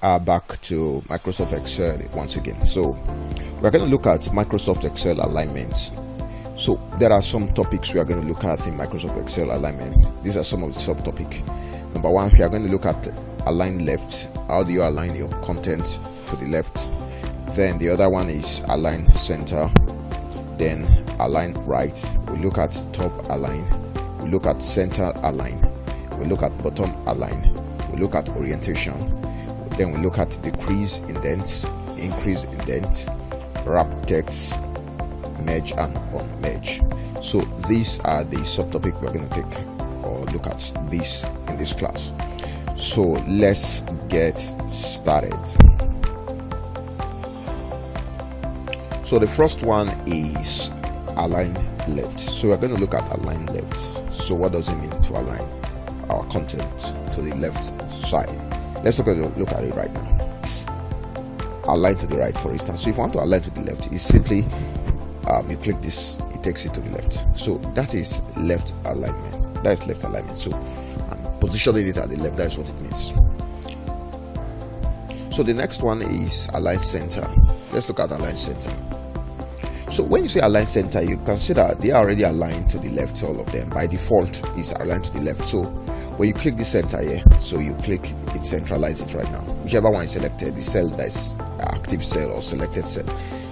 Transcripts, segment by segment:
Back to Microsoft Excel once again. So we're going to look at Microsoft Excel alignment. So there are some topics we are going to look at in Microsoft Excel alignment. These are some of the subtopics. Number one, we are going to look at align left. How do you align your content to the left? Then the other one is align center. Then align right. We look at top align. We look at center align. We look at bottom align. We look at orientation. Then we look at decrease indents, increase indents, wrap text, merge and unmerge. So these are the subtopics we're going to take or look at this in this class. So let's get started. So the first one is align left. So we're going to look at align left. So what does it mean to align our content to the left side? Let's look at it right now. Align to the right, for instance. So if you want to align to the left, it's simply you click this, it takes it to the left. So that is left alignment. That is left alignment. So I'm positioning it at the left. That is what it means. So the next one is align center. Let's look at align center. So when you say align center, you consider they are already aligned to the left. All of them by default is aligned to the left. So when you click the center here, so you click it, centralize it right now. Whichever one is selected, the cell that is active cell or selected cell,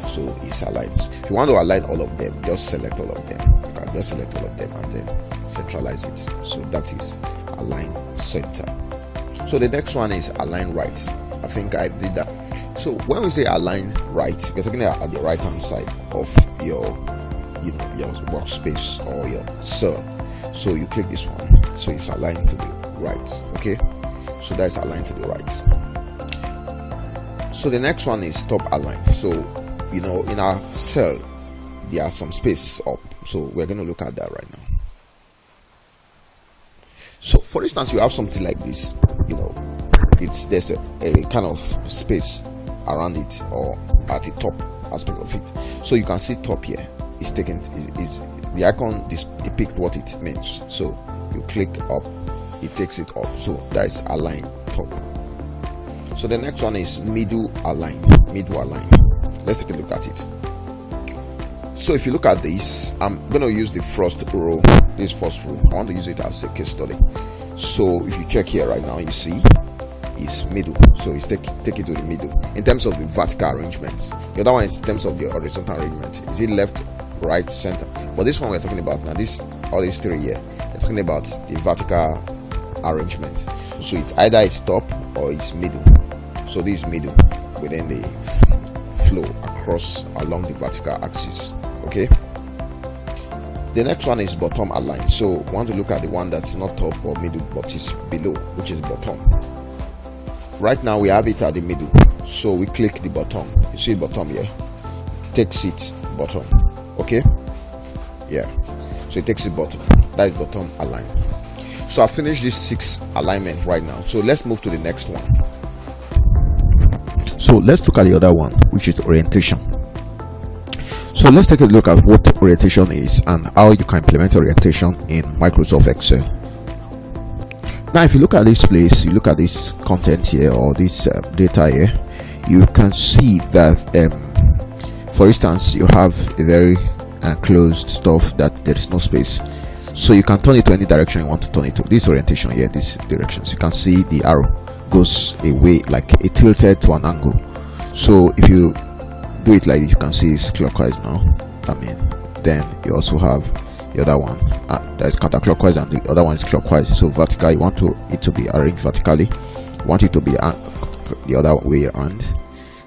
so it's aligned. If you want to align all of them, just select all of them. You can just select all of them and then centralize it. So that is align center. So the next one is align right. I think I did that. So when we say align right, we're talking about at the right hand side of your workspace or your cell. So you click this one, so it's aligned to the right. Okay, so that's aligned to the right. So the next one is top align. So in our cell there are some space up, so we're going to look at that right now. So for instance, you have something like this, there's a kind of space around it or at the top aspect of it. So you can see top here is taken, is the icon depict what it means. So you click up, it takes it up. So that is align top. So the next one is middle align. Middle align. Let's take a look at it. So if you look at this, I'm going to use the first row. This first row, I want to use it as a case study. So if you check here right now, you see is middle. So it's take it to the middle in terms of the vertical arrangement. The other one is in terms of the horizontal arrangement. Is it left, right, center? But this one we're talking about now, all these three here, we're talking about the vertical arrangement. So it either is top or it's middle. So this is middle within the flow across along the vertical axis. Okay, the next one is bottom align. So we want to look at the one that's not top or middle but is below, which is bottom. Right now we have it at the middle, so we click the bottom. You see bottom here, takes it bottom. Okay, yeah, so it takes it bottom. That is bottom align. So I finished this 6 alignment right now. So let's move to the next one. So let's look at the other one, which is orientation. So let's take a look at what orientation is and how you can implement orientation in Microsoft Excel. Now if you look at this place, you look at this content here or this data here, you can see that for instance you have a very closed stuff that there is no space, so you can turn it to any direction you want to turn it to. This orientation here, this direction, so you can see the arrow goes away like it tilted to an angle. So if you do it like this, you can see it's clockwise now. Then you also have the other one that is counterclockwise and the other one is clockwise. So vertical, you want it to be arranged vertically, you want it to be the other way around.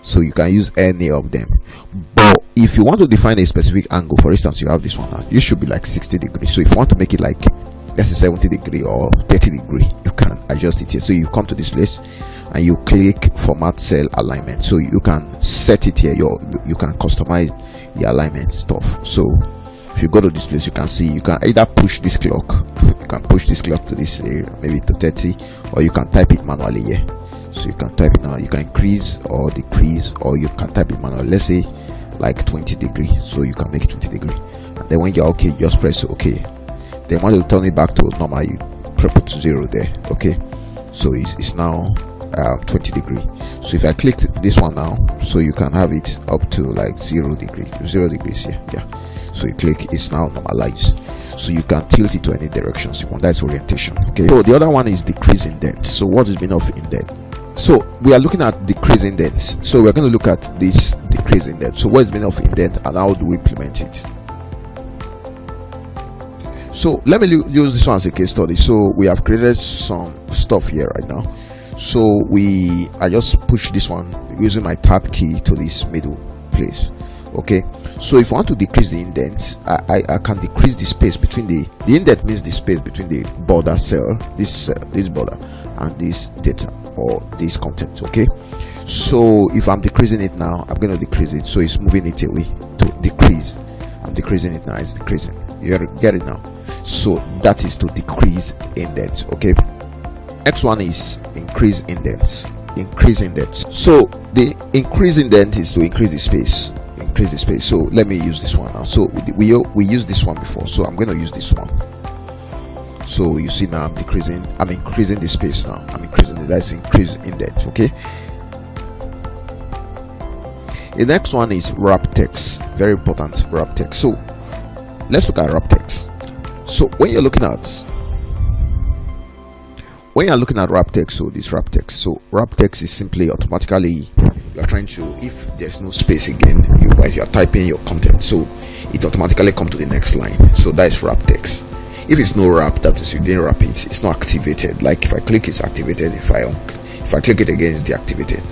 So you can use any of them. But if you want to define a specific angle, for instance, you have this one now, it should be like 60 degrees. So if you want to make it like let's say 70 degree or 30 degree, you can adjust it here. So you come to this place and you click format cell alignment. So you can set it here. You can customize the alignment stuff. So if you go to this place, you can see you can either push this clock, you can push this clock to this area, maybe to 30, or you can type it manually here. So you can type it now, you can increase or decrease, or you can type it manually. Let's say like 20 degree, so you can make it 20 degree, and then when you're okay, just press okay. Then when you turn it back to normal, you put 0 there. Okay, so it's now 20 degree. So if I click this one now, so you can have it up to like 0 degrees here. Yeah, so you click, it's now normalized, so you can tilt it to any directions you want. That's orientation. Okay, so the other one is decrease indent. So what is the meaning of indent? So we are looking at decrease indents, so we're going to look at this decrease indent. So what is the meaning of indent and how do we implement it? So let me use this one as a case study. So we have created some stuff here right now. So I just push this one using my tab key to this middle place. Okay, so if I want to decrease the indent, I can decrease the space between the indent means the space between the border cell, this border, and this data or this content. Okay, so if I'm decreasing it now, I'm going to decrease it, so it's moving it away to decrease. I'm decreasing it now, it's decreasing. You get it now? So that is to decrease indent. Okay, next one is increase indents. Increase indents. So the increase indent is to increase the space. Increase the space. So let me use this one now. So we used this one before, so I'm going to use this one. So you see now I'm increasing the space now. I'm increasing it. That's increase indent. Okay, the next one is wrap text. Very important, wrap text. So let's look at wrap text. So when you're looking at wrap text, so this wrap text, so wrap text is simply automatically you are trying to, if there's no space again, while you are typing your content, so it automatically come to the next line. So that is wrap text. If it's no wrap, that is you didn't wrap it, it's not activated. Like if I click, it's activated. If I click it again, it's deactivated.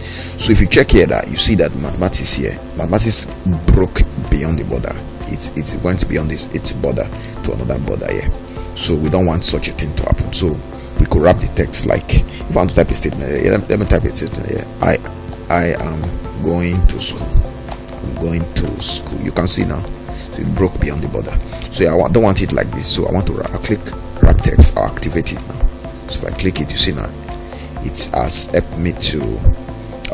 So if you check here, that you see that mathematics here, mathematics broke beyond the border. It went beyond its border to another border here. So we don't want such a thing to happen. So we could wrap the text, like if I want to type a statement, let me type a statement here. I am going to school. I'm going to school. You can see now, so it broke beyond the border. So yeah, I don't want it like this. So I want to click wrap text. I'll activate it now. So if I click it, you see now it has helped me to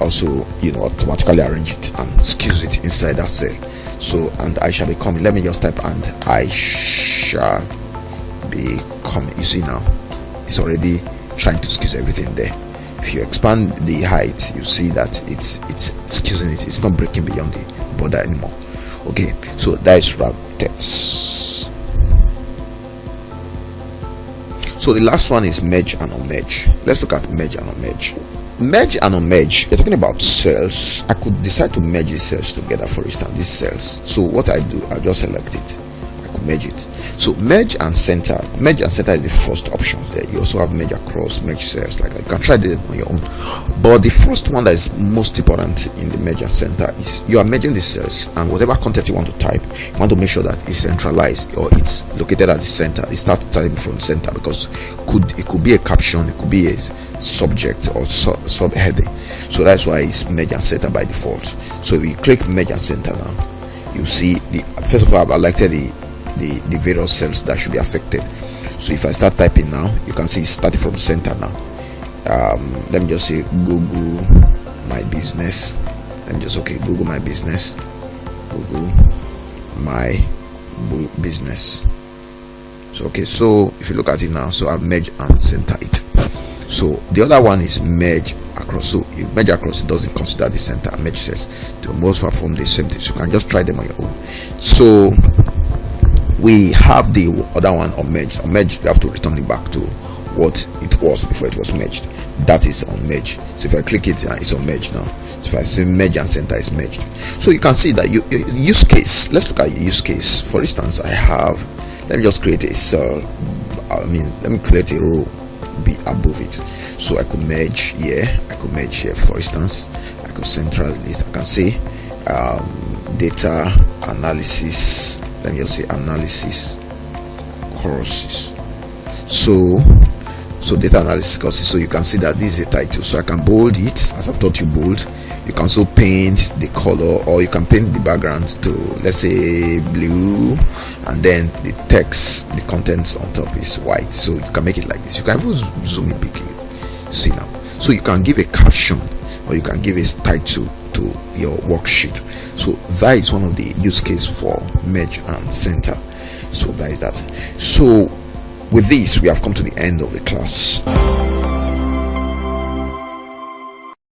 also, automatically arrange it and skews it inside that cell. So, and I shall be coming. Let me just type, and I shall be coming. You see now, it's already trying to skew everything there. If you expand the height, you see that it's skewing it. It's not breaking beyond the border anymore. Okay, so that is wrap text. So the last one is merge and unmerge. Let's look at merge and unmerge. Merge and unmerge, you're talking about cells. I could decide to merge the cells together, for instance, these cells. So what I do, I just select it, I could merge it. So merge and center. Merge and center is the first options there. You also have merge across, merge cells, like that. You can try this on your own. But the first one that is most important in the merge and center is you are merging the cells, and whatever content you want to type, you want to make sure that it's centralized or it's located at the center. It starts typing from center, because it could be a caption, it could be a subject or subheading. So that's why it's merge and center by default. So if you click merge and center now, you see first of all, I've selected the various cells that should be affected. So if I start typing now, you can see it's starting from center now. Let me just say Google my business. Let me just Google my business. Google my business. So so if you look at it now, so I've merged and center it. So the other one is merge across. So you merge across, it doesn't consider the center. Merge cells to most perform the same thing. So you can just try them on your own. So we have the other one on merge. On merge, you have to return it back to what it was before it was merged. That is on merge. So if I click it, it's on merge now. So if I say merge and center, is merged. So you can see that use case. Let's look at use case. For instance, let me just create a cell. Let me create a row be above it. So I could merge here. I could merge here. For instance, I could centralize it. I can say data analysis. Let me just say analysis courses. So data analysis courses. So you can see that this is a title. So I can bold it, as I've taught you bold. You can also paint the color, or you can paint the background to, let's say, blue, and then the text, the contents on top is white. So you can make it like this. You can even zoom it big. You see now. So you can give a caption, or you can give a title to your worksheet. So that is one of the use case for merge and center. So that is that. So with this, we have come to the end of the class.